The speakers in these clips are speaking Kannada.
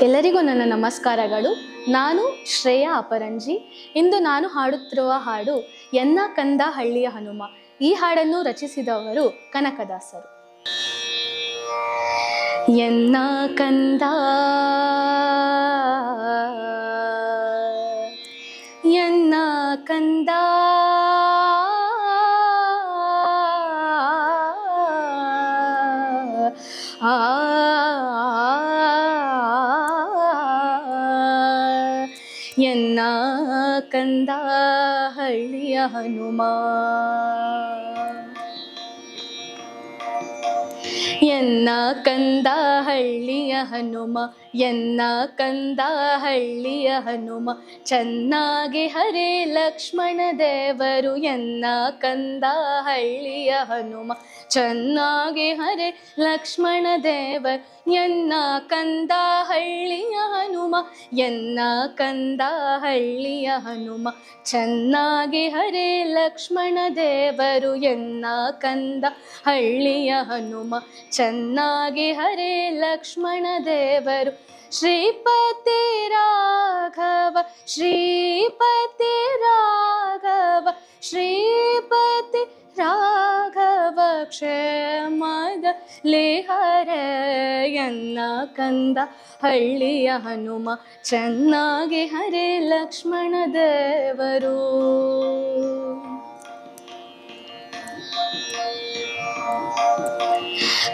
ಎಲ್ಲರಿಗೂ ನನ್ನ ನಮಸ್ಕಾರಗಳು. ನಾನು ಶ್ರೇಯಾ ಅಪರಂಜಿ. ಇಂದು ನಾನು ಹಾಡುತ್ತಿರುವ ಹಾಡು ಎನ್ನ ಕಂದ ಹಳ್ಳಿಯ ಹನುಮ. ಈ ಹಾಡನ್ನು ರಚಿಸಿದವರು ಕನಕದಾಸರು. ಎನ್ನ ಕಂದ ಎನ್ನ ಕಂದ ಎನ್ನ ಕಂದ ಹಳ್ಳಿಯ ಹನುಮ. ಎನ್ನ ಕಂದ ಹಳ್ಳಿಯ ಹನುಮ, ಎನ್ನ ಕಂದ ಹಳ್ಳಿಯ ಹನುಮ, ಚೆನ್ನಾಗಿ ಹರೇ ಲಕ್ಷ್ಮಣ ದೇವರು. ಎನ್ನ ಕಂದ ಹಳ್ಳಿಯ ಹನುಮ, ಚೆನ್ನಾಗಿ ಹರೇ ಲಕ್ಷ್ಮಣ ದೇವರು. ಎನ್ನ ಕಂದ ಹಳ್ಳಿಯ ಹನುಮ, ಎನ್ನ ಕಂದ ಹಳ್ಳಿಯ ಹನುಮ, ಚೆನ್ನಾಗಿ ಹರೇ ಲಕ್ಷ್ಮಣ ದೇವರು. ಎನ್ನ ಕಂದ ಹಳ್ಳಿಯ ಹನುಮ, ಚೆನ್ನಾಗಿ ಹರೇ ಲಕ್ಷ್ಮಣ ದೇವರು. ಶ್ರೀಪತಿ ರಾಘವ ಶ್ರೀಪತಿ ರಾಘವ ಶ್ರೀಪತಿ ರಾಘವ ಕ್ಷೇಮದಲ್ಲಿ ಹರೇ. ಎನ್ನ ಕಂದ ಹಳ್ಳಿಯ ಹನುಮ, ಚೆನ್ನಾಗಿ ಹರೇ ಲಕ್ಷ್ಮಣ ದೇವರು.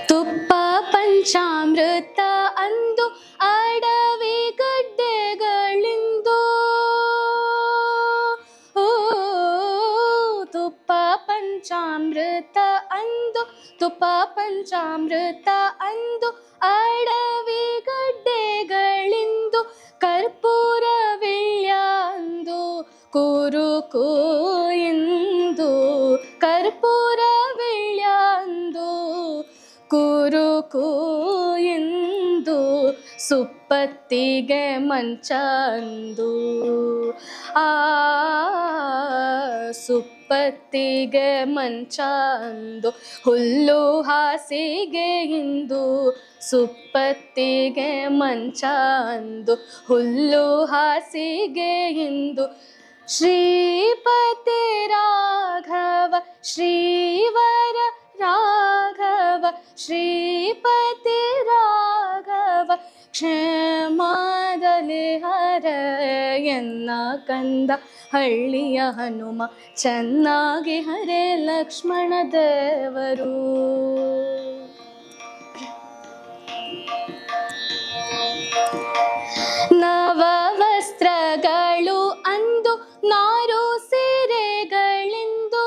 ತುಪ್ಪ ಪಂಚಾಮೃತ ಅಂದು ಅಡವಿ ಗಡ್ಡೆಗಳಿಂದು, ತುಪ್ಪ ಪಂಚಾಮೃತ ಅಂದು, ತುಪ್ಪ ಪಂಚಾಮೃತ ಅಂದು ಅಡವಿ ಗಡ್ಡೆಗಳಿಂದು, ಕರ್ಪೂರವಿಳ್ಯ ಅಂದು ಕುರುಕು ಎಂದು, ಕರ್ಪೂರವಿಳ್ಯ ಅಂದು ಕುರುಕು ಎಂದು, ಸುಪ್ಪತ್ತಿಗೆ ಮಂಚ ಅಂದು, ಸುಪ್ಪತ್ತಿಗೆ ಮಂಚ ಅಂದು, ಹುಲ್ಲು ಹಾಸಿಗೆ ಇಂದು, ಸುಪ್ಪತ್ತಿಗೆ ಮಂಚ ಅಂದು, ಹುಲ್ಲು ಹಾಸಿಗೆ ಇಂದು. ಶ್ರೀಪತಿ ರಾಘವ ಶ್ರೀವರ ರಾಘವ ಶ್ರೀಪತಿ ರಾಘವ ಕ್ಷೇಮದಲ್ಲಿ ಹರೇ. ಎನ್ನ ಕಂದ ಹಳ್ಳಿಯ ಹನುಮ, ಚೆನ್ನಾಗಿ ಹರೇ ಲಕ್ಷ್ಮಣ ದೇವರು. ನವ ವಸ್ತ್ರಗಳು ಅಂದು ನಾರು ಸೀರೆಗಳಿಂದು,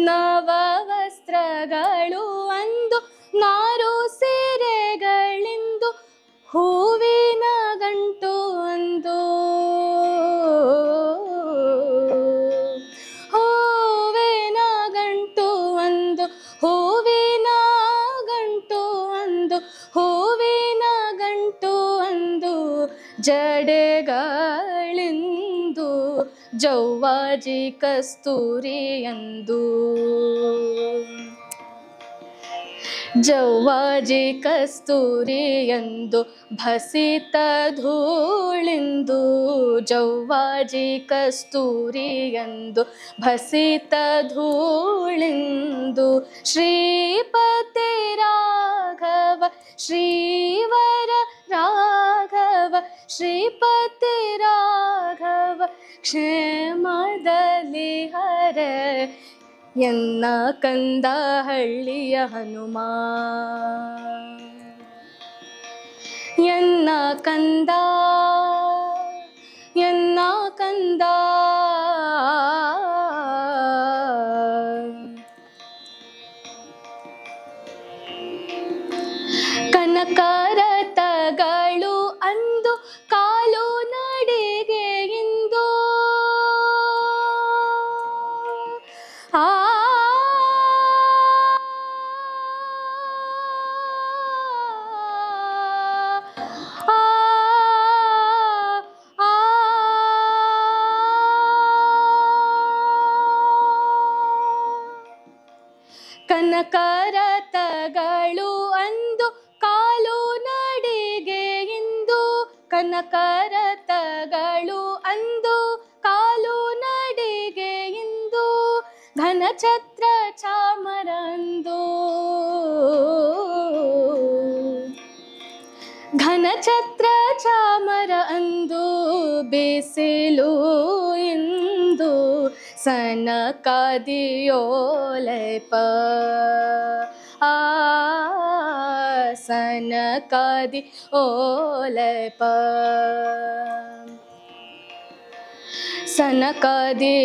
ನವ ವಸ್ತ್ರಗಳು ಅಂದು ನಾರು ಸೀರೆಗಳಿಂದು, ಹೂವಿನ ಗಂಟು ಅಂದು, ಹೂವಿನ ಗಂಟು ಅಂದು, ಹೂವಿನ ಗಂಟು ಅಂದು, ಹೂವಿನ ಗಂಟು ಅಂದು, ಜಡೆಗಳಿಂದು ಜವ್ವಾಜಿ ಕಸ್ತೂರಿ ಎಂದು, ಜವ್ವಾಜಿ ಕಸ್ತೂರಿ ಎಂದು, ಭಸಿತ ಧೂಳಿಂದು, ಜವ್ವಾಜಿ ಕಸ್ತೂರಿ ಎಂದು, ಭಸಿತ ಧೂಳಿಂದು. ಶ್ರೀಪತಿ ರಾಘವ ಶ್ರೀವರ ರಾಘವ ಶ್ರೀಪತಿ ರಾಘವ ಕ್ಷೇಮದಲ್ಲಿ ಹರೇ. ಎನ್ನ ಕಂದ ಹಳ್ಳಿಯ ಹನುಮ, ಎನ್ನ ಕಂದ ಎನ್ನ ಕಂದ. ಕನಕರತಗಳು ಅಂದು ಕಾಲು ನಡಿಗೆ ಇಂದು, ಕನಕರತಗಳು ಅಂದು ಕಾಲು ನಡಿಗೆ ಇಂದು ಕನಕರತಗಳು ಅಂದು ಕಾಲು ನಡಿಗೆ ಇಂದು ಘನಛತ್ರ ಚಾಮರಂದು ಘನಛತ್ರ ಚಾಮರ ಅಂದು ಬಿಸಿಲು ಇಂದು ಸನಕಾದಿಯೋಲೆಪ ಸನಕಾದಿ ಓಲೆಪ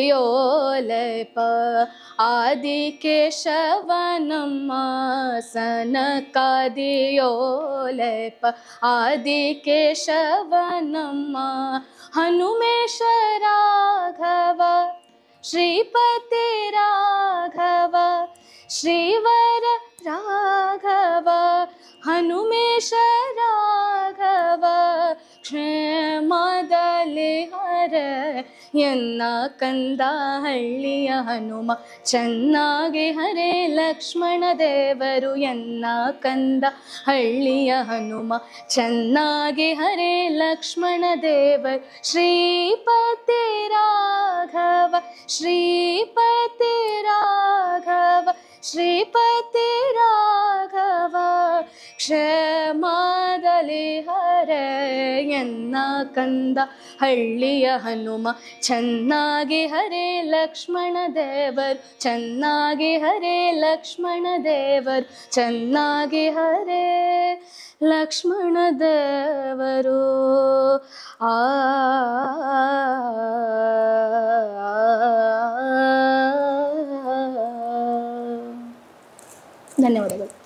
ಸನಕಾದಿಯೋಲೆಪ ಆದಿಕೇಶವನಮ್ಮ ಸನಕಾದಿಯೋಲೆಪ ಆದಿಕೇಶವನಮ್ಮ ಹನುಮೇಶ ರಾಘವ ಶ್ರೀಪತಿ ರಾಘವ ಶ್ರೀವರ ರಾಘವ ಹನುಮೇಶ ರಾಘವ ಕ್ಷೇಮದಲ್ಲಿ ಹರ ಎನ್ನ ಕಂದ ಹಳ್ಳಿಯ ಹನುಮ ಚೆನ್ನಾಗಿ ಹರೇ ಲಕ್ಷ್ಮಣ ದೇವರು ಎನ್ನ ಕಂದ ಹಳ್ಳಿಯ ಹನುಮ ಚೆನ್ನಾಗಿ ಹರೇ ಲಕ್ಷ್ಮಣ ದೇವರು ಶ್ರೀಪತಿ ರಾಘವ ಶ್ರೀಪತಿ ರಾಘವ ಶ್ರೀಪತಿ ರಾಘವ ಕ್ಷೇಮದಲ್ಲಿ ಹರೇ ಎನ್ನ ಕಂದ ಹಳ್ಳಿಯ ಹನುಮ ಚೆನ್ನಾಗಿ ಹರೇ ಲಕ್ಷ್ಮಣ ದೇವರು ಚೆನ್ನಾಗಿ ಹರೇ ಲಕ್ಷ್ಮಣ ದೇವರು ಚೆನ್ನಾಗಿ ಹರೇ ಲಕ್ಷ್ಮಣ ದೇವರು ಧನ್ಯವಾದಗಳು.